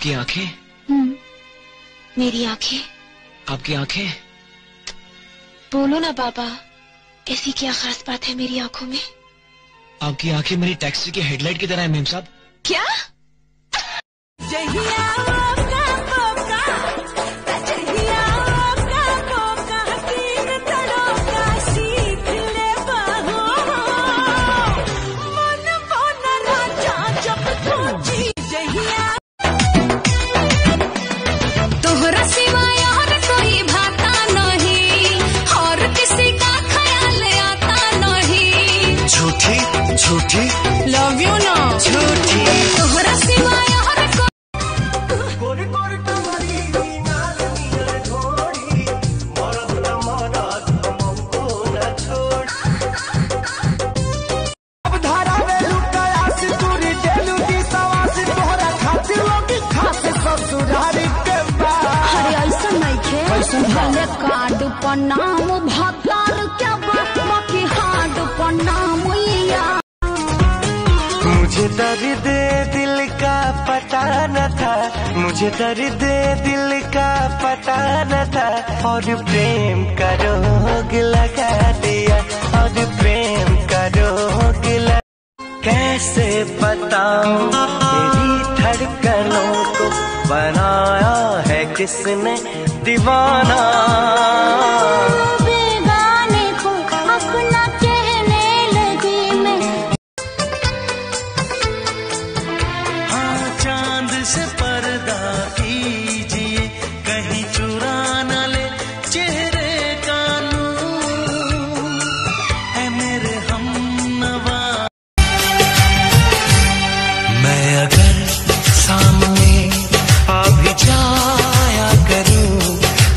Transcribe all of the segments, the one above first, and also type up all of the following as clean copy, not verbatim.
आपकी आंखें? मेरी आंखें? आपकी आंखें? बोलो ना बाबा, ऐसी क्या खास बात है मेरी आंखों में? आपकी आंखें मेरी टैक्सी की हेडलाइट की तरह है मेम साहब। क्या? झूठी लव यू ना झूठी तोहरा सिवाय हर गोरी गोरी कमरी नाल नियर ढोड़ी मरद न मरद हमको न छोड़ अब धारा में लुकाया सितूरी देलू की सवासी तोहरा खातिर लोगी खासे ससुरारी के बात। अरे ऐसा नहीं खे भले कार्ड पर नाम भतार क्या बाकी हार्ड पर नाम मुझे दर्द दिल का पता न था, मुझे दर्द दिल का पता न था और प्रेम का रोग लगा दिया और प्रेम का रोग लगा। कैसे बताऊं तेरी धड़कनों को बनाया है किसने दीवाना। से पर्दा कीजिए कहीं चुरा न ले चेहरे का नूर है मेरे हमनवा। मैं अगर सामने आ भी जाया करूं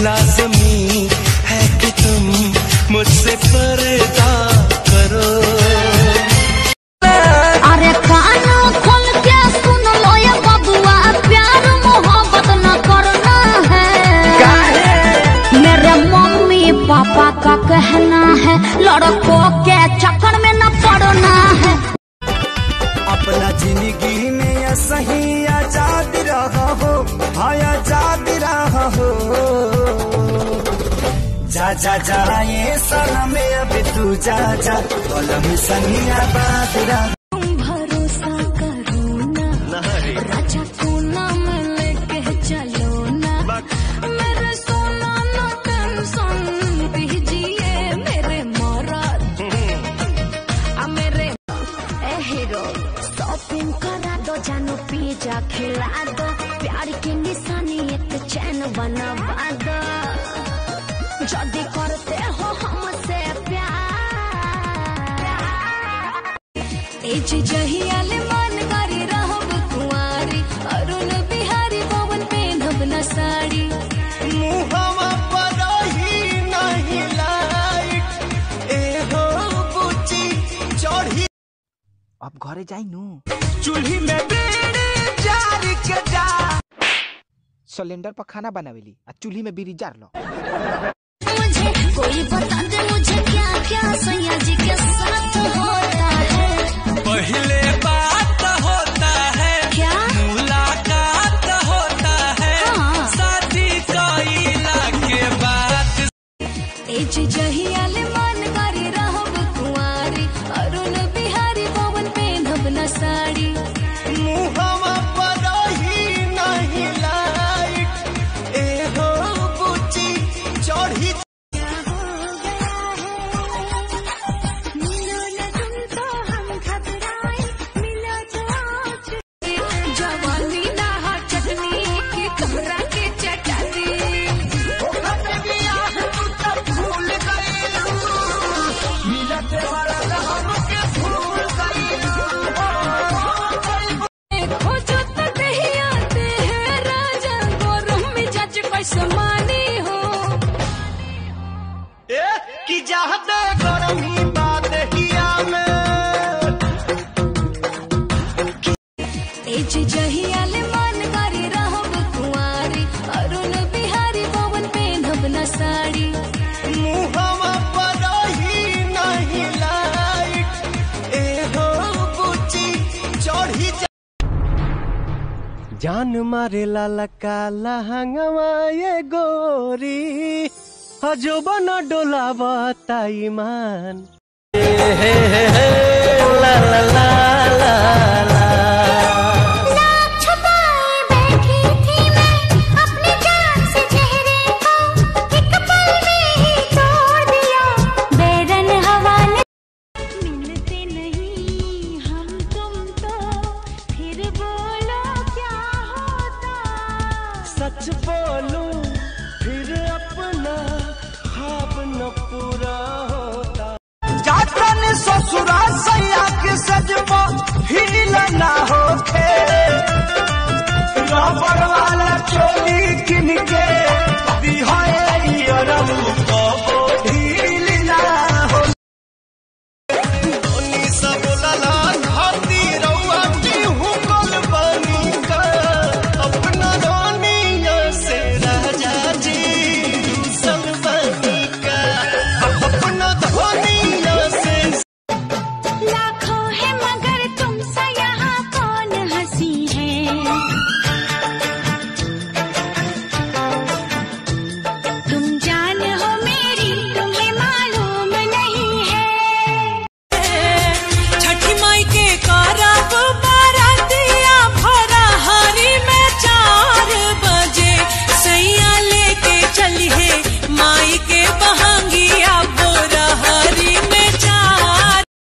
लाज़मी है कि तुम मुझसे पर्दा करो। अरे कानों खोल के सुन लो ये बबुआ, प्यार मोहब्बत न करना है। मेरे मम्मी पापा का कहना है लड़कों के चक्कर में न पड़ना है। अपना जिंदगी में सही आजाद रहा हो, हाँ आजाद रहा हो। जा जा जा ये सनम अब तू जा जा कलम संगी आबाद रहा। तुम भरोसा करो ना राजा को नाम लेके चलो ना मेरे सोना ना टेंशन दीजिए मेरे मरद मेरे हीरो। शॉपिंग करा दो जानो पिज्जा खिला दो प्यार की निशानी एक चैन बनवा दो जल्दी करते हो हमसे प्यार। एज जहियाले मन करी रहब कुंवारी अरुण बिहारी पवन पेनब न साड़ी। मुहवा पर ही नहीं लाइट ए हो बुची चढ़ी। अब घरे जाई नु चूल्ही में बीड़ी जार के जा। सिलेंडर पर खाना बनावेली आ चूल्ही में बीड़ी जार लो। मुझे कोई बता दे मुझे क्या क्या सैया जी के साथ होता है। पहले बात होता है क्या मुलाकात होता है हाँ। शादी कइला के बाद। एज जहियाले मन करी रहब कुंवारी अरुण बिहारी पवन पेनब न साड़ी। मुहवा पर ही नहीं लाइट ए हो बुची चढ़ी। मिलो न तुम तो हम घबराए मिलो जान मारे लाला काला हंगवा ये गोरी हजो बना डोला बताई मान ला ला ला ला ला सच बोलूं फिर अपना ख्वाब न पूरा होता जातन ससुरा सैया के सजबो हिल ना होखे रबड़ वाला चोली किन के